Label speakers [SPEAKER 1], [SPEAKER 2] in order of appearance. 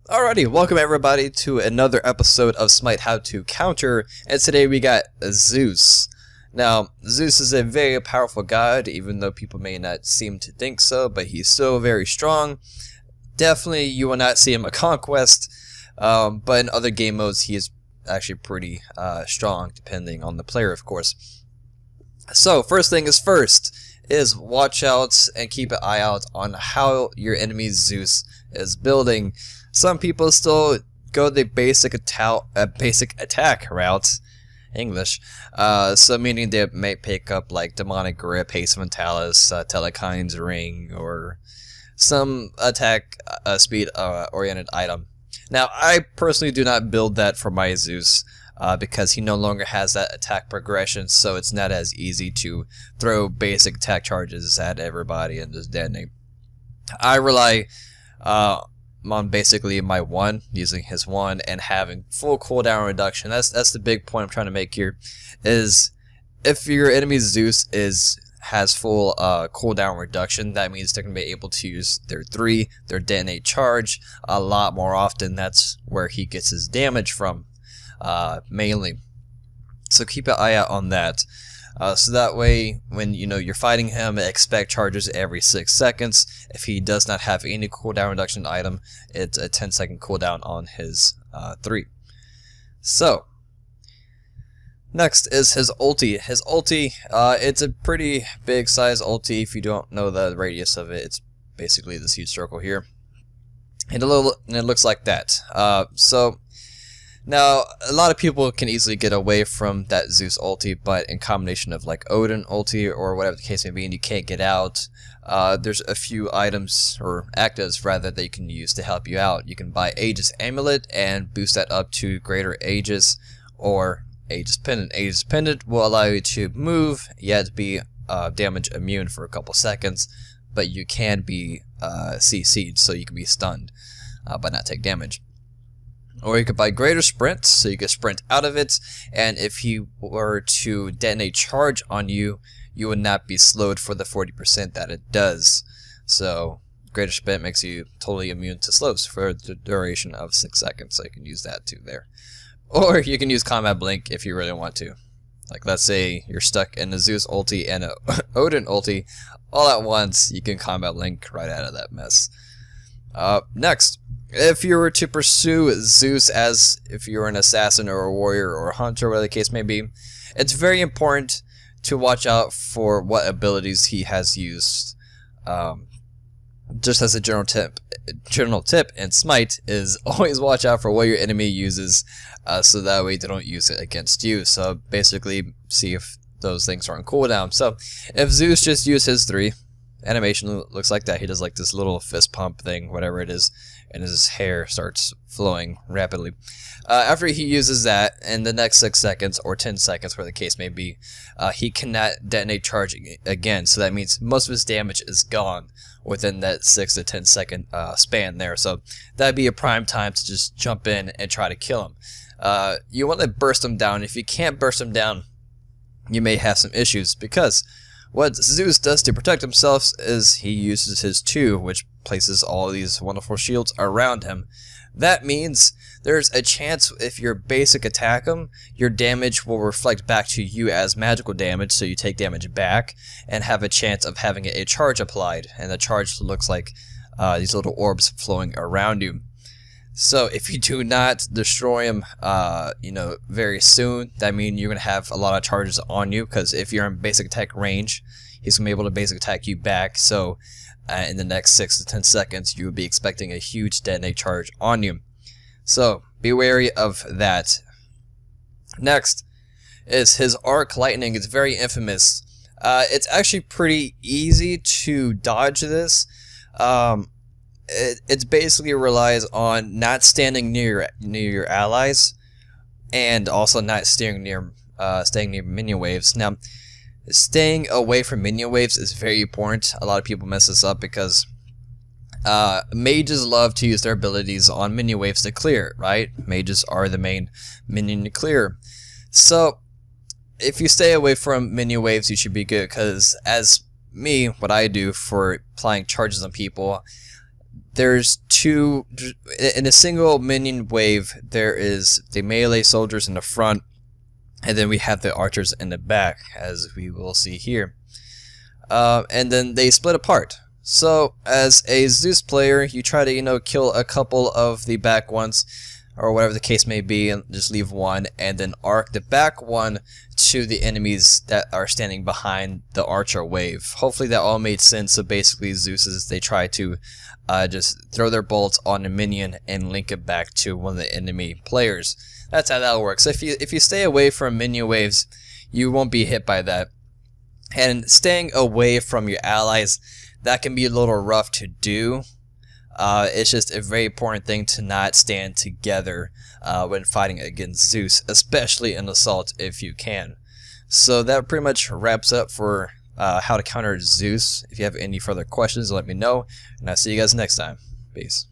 [SPEAKER 1] Alrighty, welcome everybody to another episode of Smite How to Counter, and today we got Zeus. Now, Zeus is a very powerful god, even though people may not seem to think so, but he's still very strong. Definitely, you will not see him at Conquest, but in other game modes, he is actually pretty strong, depending on the player, of course. So, first thing is first, is watch out and keep an eye out on how your enemy Zeus is building. Some people still go the basic attack route, English. So meaning they may pick up like Demonic Grip, Haste of Mentalis, Telekind's Ring, or some attack speed oriented item. Now, I personally do not build that for my Zeus because he no longer has that attack progression, so it's not as easy to throw basic attack charges at everybody and just detonate. I rely on basically my one, using his one and having full cooldown reduction. That's the big point I'm trying to make here, is if your enemy Zeus has full cooldown reduction, that means they're going to be able to use their 3, their detonate charge, a lot more often. That's where he gets his damage from, mainly. So keep an eye out on that. So that way, when you're fighting him, expect charges every 6 seconds. If he does not have any cooldown reduction item, it's a 10-second cooldown on his 3. So, next is his ulti. His ulti, it's a pretty big size ulti. If you don't know the radius of it, it's basically this huge circle here. And it looks like that. Now, a lot of people can easily get away from that Zeus ulti, but in combination of like Odin ulti or whatever the case may be, and you can't get out, there's a few items, or actives rather, that you can use to help you out. You can buy Aegis Amulet and boost that up to greater Aegis, or Aegis Pendant. Aegis Pendant will allow you to move, yet be damage immune for a couple seconds, but you can be CC'd, so you can be stunned, but not take damage. Or you could buy greater sprint, so you can sprint out of it, and if he were to detonate charge on you, you would not be slowed for the 40% that it does. So greater sprint makes you totally immune to slows for the duration of 6 seconds, so you can use that too there. Or you can use combat blink if you really want to. Like, let's say you're stuck in a Zeus ulti and a Odin ulti all at once, you can combat blink right out of that mess. Next, if you were to pursue Zeus as if you were an assassin or a warrior or a hunter, whatever the case may be, it's very important to watch out for what abilities he has used. Just as a general tip in Smite is always watch out for what your enemy uses, so that way they don't use it against you. So basically, see if those things are on cooldown. So if Zeus just used his 3, animation looks like that. He does like this little fist pump thing, whatever it is, and his hair starts flowing rapidly. After he uses that, in the next 6 seconds or 10 seconds, where the case may be, he cannot detonate charge again. So that means most of his damage is gone within that 6 to 10 second span there. So that'd be a prime time to just jump in and try to kill him. You want to burst him down. If you can't burst him down, you may have some issues, because what Zeus does to protect himself is he uses his 2, which places all these wonderful shields around him. That means there's a chance if you basic attack him, your damage will reflect back to you as magical damage, so you take damage back, and have a chance of having a charge applied, and the charge looks like these little orbs flowing around you. So if you do not destroy him, very soon, that means you're going to have a lot of charges on you, because if you're in basic attack range, he's going to be able to basic attack you back. So in the next 6 to 10 seconds, you will be expecting a huge detonate charge on you. So be wary of that. Next is his arc lightning. It's very infamous. It's actually pretty easy to dodge this. It basically relies on not standing near your allies, and also not staying near minion waves. Now, staying away from minion waves is very important. A lot of people mess this up because mages love to use their abilities on minion waves to clear, right? Mages are the main minion to clear. So if you stay away from minion waves, you should be good, because as me, what I do for applying charges on people, there's two in a single minion wave. There is the melee soldiers in the front, and then we have the archers in the back, as we will see here. And then they split apart. So as a Zeus player, you try to kill a couple of the back ones, or whatever the case may be, and just leave one, and then arc the back one to the enemies that are standing behind the archer wave. Hopefully that all made sense. So basically they try to just throw their bolts on a minion and link it back to one of the enemy players. That's how that works. So if you stay away from minion waves, you won't be hit by that. And staying away from your allies, that can be a little rough to do. It's just a very important thing to not stand together when fighting against Zeus, especially in Assault if you can. So that pretty much wraps up for how to counter Zeus. If you have any further questions, let me know, and I'll see you guys next time. Peace.